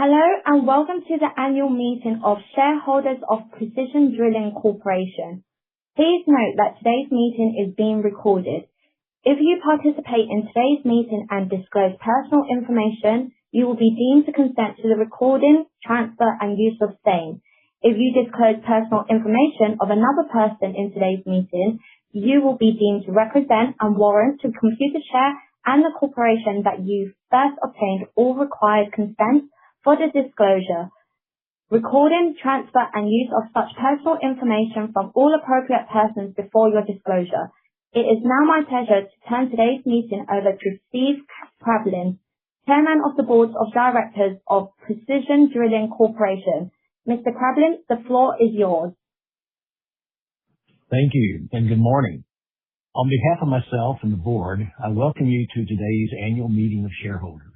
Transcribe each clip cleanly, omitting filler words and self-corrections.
Hello and welcome to the annual meeting of shareholders of Precision Drilling Corporation. Please note that today's meeting is being recorded. If you participate in today's meeting and disclose personal information, you will be deemed to consent to the recording, transfer and use of same. If you disclose personal information of another person in today's meeting, you will be deemed to represent and warrant to Computershare and the corporation that you first obtained all required consent for the disclosure, recording, transfer and use of such personal information from all appropriate persons before your disclosure. It is now my pleasure to turn today's meeting over to Steve Krablin, Chairman of the Board of Directors of Precision Drilling Corporation. Mr. Krablin, the floor is yours. Thank you and good morning. On behalf of myself and the board, I welcome you to today's annual meeting of shareholders.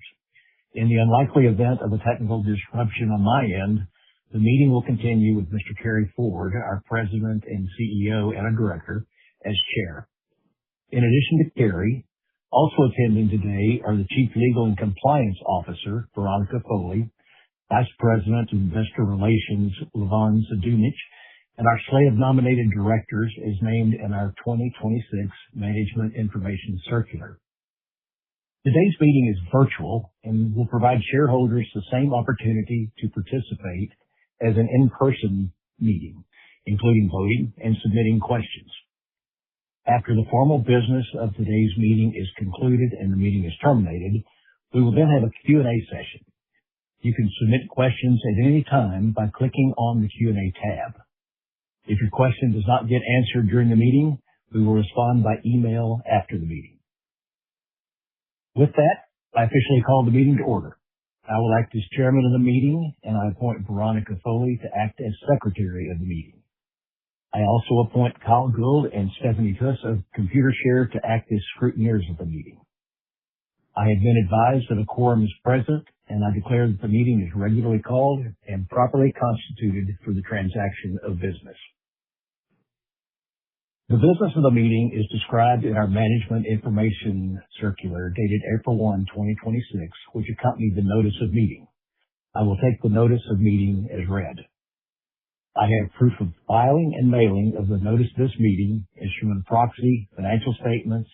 In the unlikely event of a technical disruption on my end, the meeting will continue with Mr. Kerry Ford, our President and CEO and a Director, as Chair. In addition to Kerry, also attending today are the Chief Legal and Compliance Officer, Veronica Foley, Vice President of Investor Relations, Levon Zadunich, and our slate of nominated directors is named in our 2026 Management Information Circular. Today's meeting is virtual and will provide shareholders the same opportunity to participate as an in-person meeting, including voting and submitting questions. After the formal business of today's meeting is concluded and the meeting is terminated, we will then have a Q&A session. You can submit questions at any time by clicking on the Q&A tab. If your question does not get answered during the meeting, we will respond by email after the meeting. With that, I officially call the meeting to order. I will act as chairman of the meeting, and I appoint Veronica Foley to act as secretary of the meeting. I also appoint Kyle Gould and Stephanie Tuss of Computershare to act as scrutineers of the meeting. I have been advised that a quorum is present, and I declare that the meeting is regularly called and properly constituted for the transaction of business. The business of the meeting is described in our Management Information Circular dated April 1, 2026, which accompanied the notice of meeting. I will take the notice of meeting as read. I have proof of filing and mailing of the notice of this meeting, instrument proxy, financial statements,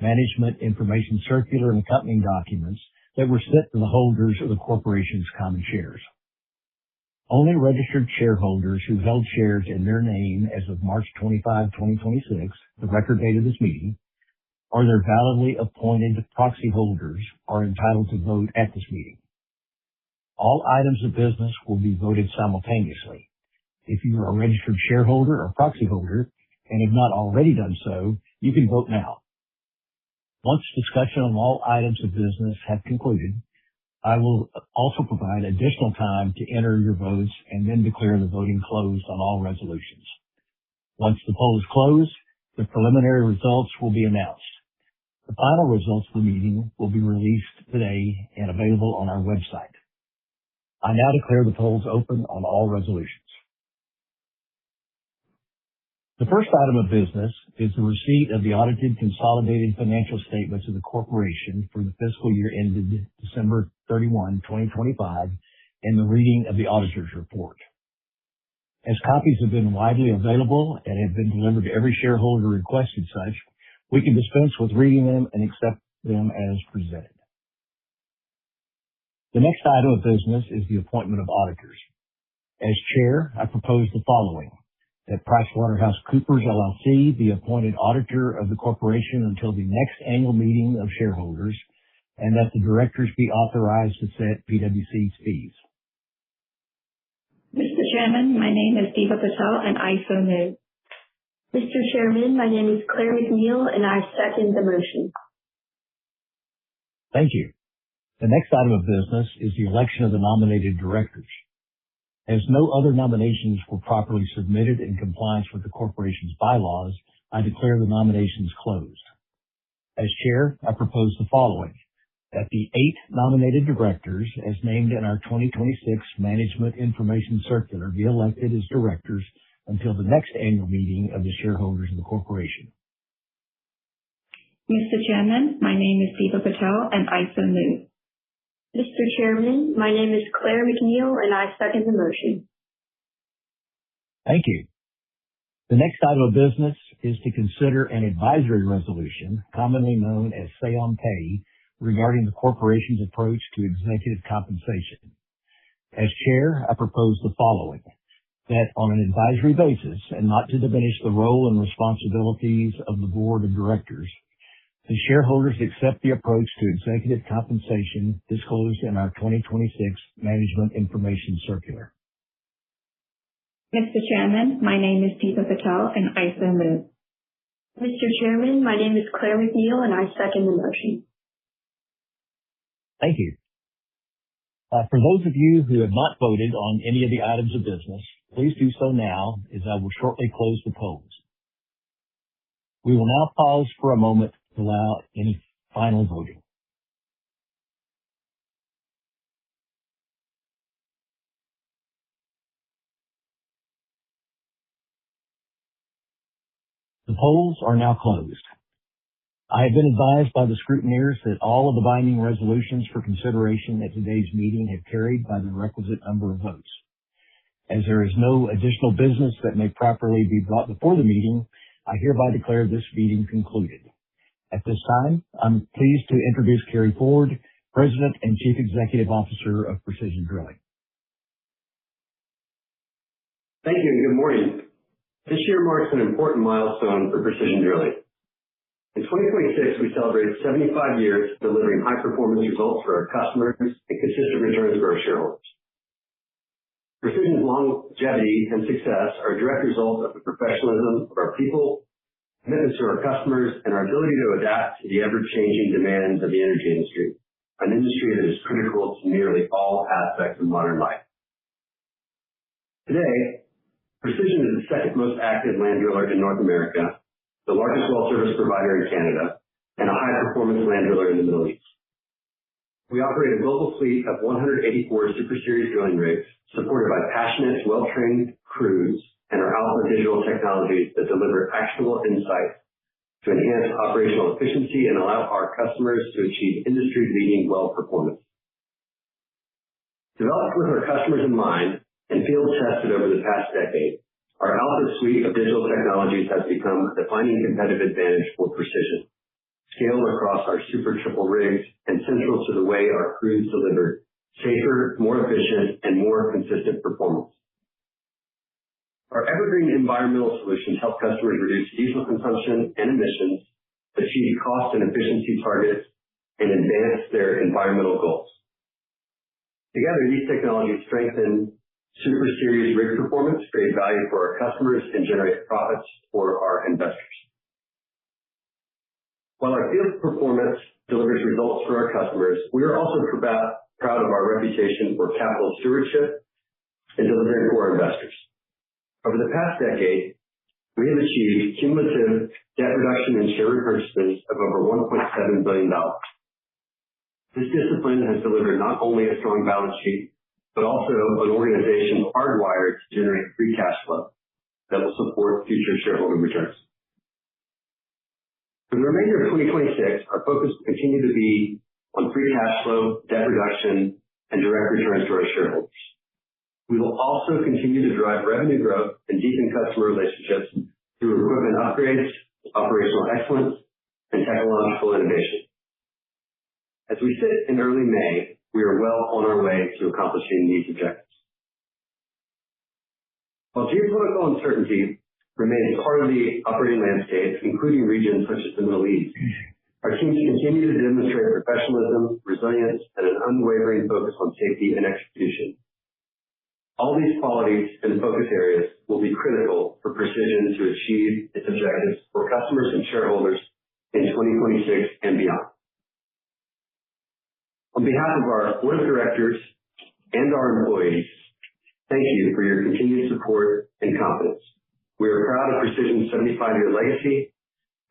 Management Information Circular, and accompanying documents that were sent to the holders of the corporation's common shares. Only registered shareholders who held shares in their name as of March 25, 2026, the record date of this meeting, or their validly appointed proxy holders are entitled to vote at this meeting. All items of business will be voted simultaneously. If you are a registered shareholder or proxy holder and have not already done so, you can vote now. Once discussion on all items of business have concluded, I will also provide additional time to enter your votes and then declare the voting closed on all resolutions. Once the poll is closed, the preliminary results will be announced. The final results of the meeting will be released today and available on our website. I now declare the polls open on all resolutions. The first item of business is the receipt of the audited consolidated financial statements of the corporation for the fiscal year ended December 31, 2025, and the reading of the auditor's report. As copies have been widely available and have been delivered to every shareholder who requested such, we can dispense with reading them and accept them as presented. The next item of business is the appointment of auditors. As chair, I propose the following: that PricewaterhouseCoopers LLC be appointed auditor of the corporation until the next annual meeting of shareholders, and that the directors be authorized to set PwC's fees. Mr. Chairman, my name is Deepa Patel and I so move. Mr. Chairman, my name is Claire McNeil and I second the motion. Thank you. The next item of business is the election of the nominated directors. As no other nominations were properly submitted in compliance with the corporation's bylaws, I declare the nominations closed. As chair, I propose the following: that the 8 nominated directors, as named in our 2026 Management Information Circular, be elected as directors until the next annual meeting of the shareholders of the corporation. Mr. Chairman, my name is Deepa Patel and I so move. Mr. Chairman, my name is Claire McNeil, and I second the motion. Thank you. The next item of business is to consider an advisory resolution, commonly known as Say on Pay, regarding the corporation's approach to executive compensation. As chair, I propose the following: that on an advisory basis, and not to diminish the role and responsibilities of the board of directors, the shareholders accept the approach to executive compensation disclosed in our 2026 Management Information Circular. Mr. Chairman, my name is Deepa Patel, and I so move. Mr. Chairman, my name is Claire McNeil, and I second the motion. Thank you. For those of you who have not voted on any of the items of business, please do so now, as I will shortly close the polls. We will now pause for a moment to allow any final voting. The polls are now closed. I have been advised by the scrutineers that all of the binding resolutions for consideration at today's meeting have carried by the requisite number of votes. As there is no additional business that may properly be brought before the meeting, I hereby declare this meeting concluded. At this time, I'm pleased to introduce Carey Ford, President and Chief Executive Officer of Precision Drilling. Thank you and good morning. This year marks an important milestone for Precision Drilling. In 2026, we celebrated 75 years delivering high-performance results for our customers and consistent returns for our shareholders. Precision's longevity and success are a direct result of the professionalism of our people, commitment to our customers, and our ability to adapt to the ever-changing demands of the energy industry, an industry that is critical to nearly all aspects of modern life. Today, Precision is the second most active land driller in North America, the largest well service provider in Canada, and a high-performance land driller in the Middle East. We operate a global fleet of 184 Super Series drilling rigs, supported by passionate, well-trained crews and our Alpha digital technologies that deliver actionable insights to enhance operational efficiency and allow our customers to achieve industry-leading well performance. Developed with our customers in mind and field-tested over the past decade, our Alpha suite of digital technologies has become a defining competitive advantage for Precision, scaled across our Super Triple rigs and central to the way our crews deliver safer, more efficient, and more consistent performance. Our evergreen environmental solutions help customers reduce diesel consumption and emissions, achieve cost and efficiency targets, and advance their environmental goals. Together, these technologies strengthen Super Series rig performance, create value for our customers, and generate profits for our investors. While our field performance delivers results for our customers, we are also proud of our reputation for capital stewardship and delivering for our investors. Over the past decade, we have achieved cumulative debt reduction and share repurchases of over $1.7 billion. This discipline has delivered not only a strong balance sheet, but also an organization hardwired to generate free cash flow that will support future shareholder returns. For the remainder of 2026, our focus will continue to be on free cash flow, debt reduction, and direct returns to our shareholders. We will also continue to drive revenue growth and deepen customer relationships through equipment upgrades, operational excellence, and technological innovation. As we sit in early May, we are well on our way to accomplishing these objectives. While geopolitical uncertainty remains part of the operating landscape, including regions such as the Middle East, our teams continue to demonstrate professionalism, resilience, and an unwavering focus on safety and execution. All these qualities and focus areas will be critical for Precision to achieve its objectives for customers and shareholders in 2026 and beyond. On behalf of our board of directors and our employees, thank you for your continued support and confidence. We are proud of Precision's 75-year legacy,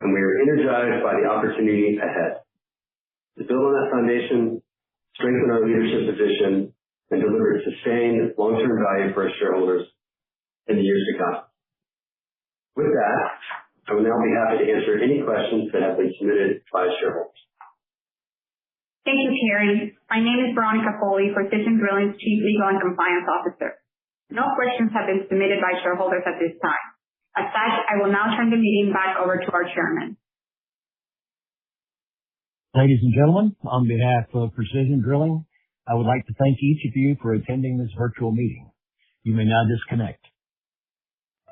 and we are energized by the opportunity ahead to build on that foundation, strengthen our leadership position, and deliver sustained long-term value for our shareholders in the years to come. With that, I will now be happy to answer any questions that have been submitted by shareholders. Thank you, Terry. My name is Veronica Foley, Precision Drilling's Chief Legal and Compliance Officer. No questions have been submitted by shareholders at this time. As such, I will now turn the meeting back over to our chairman. Ladies and gentlemen, on behalf of Precision Drilling, I would like to thank each of you for attending this virtual meeting. You may now disconnect.